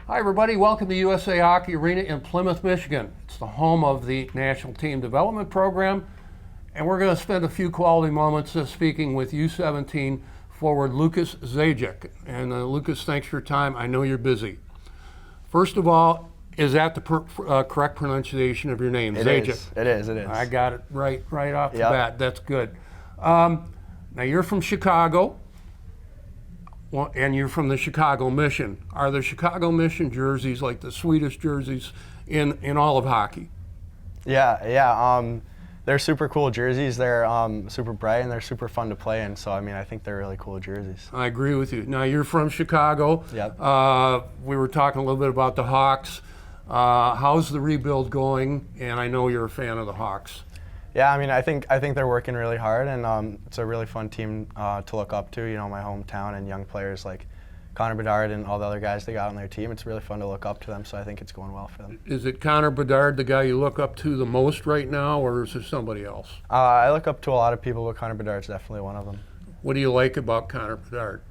Hi everybody, welcome to USA Hockey Arena in Plymouth, Michigan. It's the home of the National Team Development Program, and we're going to spend a few quality moments speaking with U17 forward Lukas Zajic. And Lukas, thanks for your time. I know you're busy. First of all, is that the correct pronunciation of your name, Zajic? It is. I got it right off the bat. That's good. Now you're from Chicago. Well, and you're from the Chicago Mission. Are the Chicago Mission jerseys like the sweetest jerseys in all of hockey? Yeah. They're super cool jerseys. They're super bright and they're super fun to play in. So I think they're really cool jerseys. I agree with you. Now you're from Chicago. Yep. We were talking a little bit about the Hawks. How's the rebuild going? And I know you're a fan of the Hawks. Yeah, I think they're working really hard, and it's a really fun team to look up to. You know, my hometown and young players like Connor Bedard and all the other guys they got on their team. It's really fun to look up to them, so I think it's going well for them. Is it Connor Bedard the guy you look up to the most right now, or is there somebody else? I look up to a lot of people, but Connor Bedard's definitely one of them. What do you like about Connor Bedard?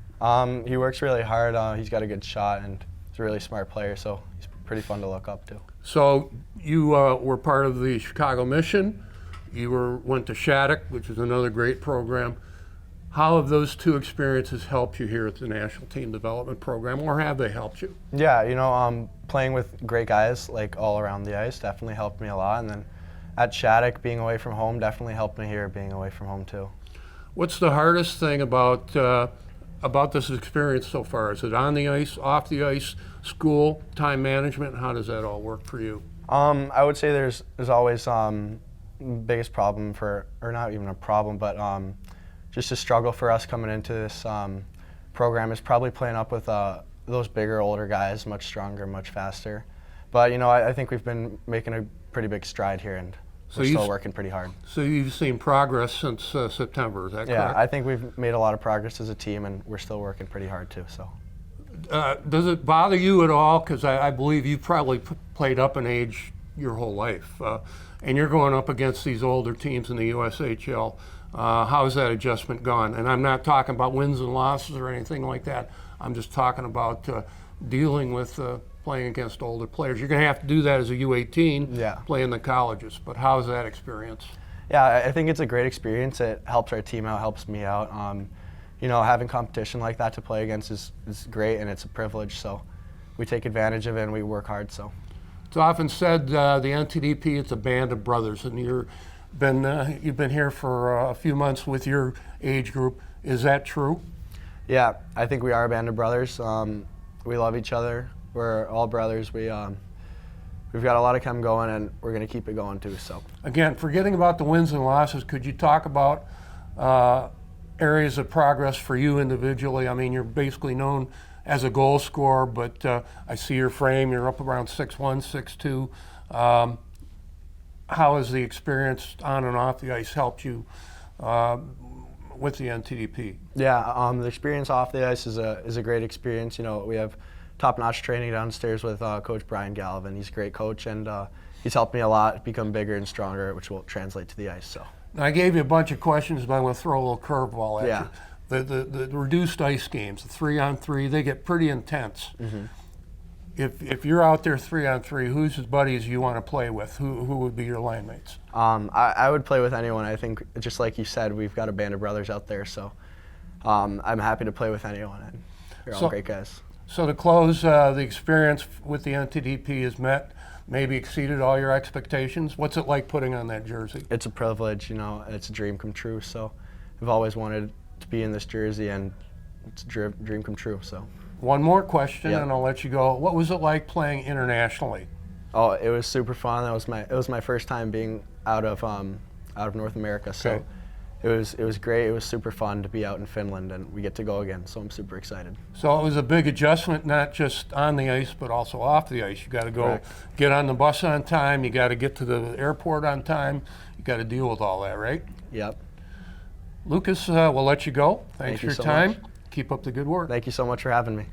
He works really hard. He's got a good shot, and he's a really smart player, so he's pretty fun to look up to. So you were part of the Chicago Mission. You went to Shattuck, which is another great program. How have those two experiences helped you here at the National Team Development Program, or have they helped you? Yeah, playing with great guys like all around the ice definitely helped me a lot. And then at Shattuck, being away from home definitely helped me here being away from home too. What's the hardest thing about this experience so far? Is it on the ice, off the ice, school, time management? How does that all work for you? I would say there's always biggest problem or not even a problem, but just a struggle for us coming into this program is probably playing up with those bigger, older guys, much stronger, much faster. But I think we've been making a pretty big stride here, and we're still working pretty hard. So you've seen progress since September, is that correct? Yeah, I think we've made a lot of progress as a team, and we're still working pretty hard too. So. Does it bother you at all? Because I believe you've probably played up in age your whole life, and you're going up against these older teams in the USHL. How's that adjustment gone? And I'm not talking about wins and losses or anything like that. I'm just talking about dealing with playing against older players. You're going to have to do that as a U18, playing the colleges. But how's that experience? Yeah, I think it's a great experience. It helps our team out, helps me out. Having competition like that to play against is great, and it's a privilege. So we take advantage of it and we work hard. So. It's often said the NTDP, it's a band of brothers, and you've been here for a few months with your age group. Is that true? Yeah, I think we are a band of brothers. We love each other. We're all brothers. We've got a lot of chem going, and we're going to keep it going too. So again, forgetting about the wins and losses, could you talk about areas of progress for you individually? You're basically known as a goal scorer, but I see your frame, you're up around 6'1", 6'2". How has the experience on and off the ice helped you with the NTDP? Yeah, the experience off the ice is a great experience. We have top-notch training downstairs with Coach Brian Galvin. He's a great coach, and he's helped me a lot become bigger and stronger, which will translate to the ice. So. I gave you a bunch of questions, but I'm going to throw a little curveball at you. The reduced ice games, the 3-on-3, they get pretty intense. Mm-hmm. If you're out there 3-on-3, who's his buddies you want to play with? Who would be your line mates? I would play with anyone. I think, just like you said, we've got a band of brothers out there, so I'm happy to play with anyone. And you're all great guys. So to close, the experience with the NTDP has maybe exceeded all your expectations. What's it like putting on that jersey? It's a privilege, it's a dream come true. So I've always wanted to be in this jersey, and it's a dream come true. So. One more question, and I'll let you go. What was it like playing internationally? Oh, it was super fun. It was my first time being out of North America. So it was great. It was super fun to be out in Finland, and we get to go again. So I'm super excited. So it was a big adjustment, not just on the ice, but also off the ice. You got to go get on the bus on time. You got to get to the airport on time. You got to deal with all that, right? Yep. Lukas, we'll let you go. Thanks for your time. Much. Keep up the good work. Thank you so much for having me.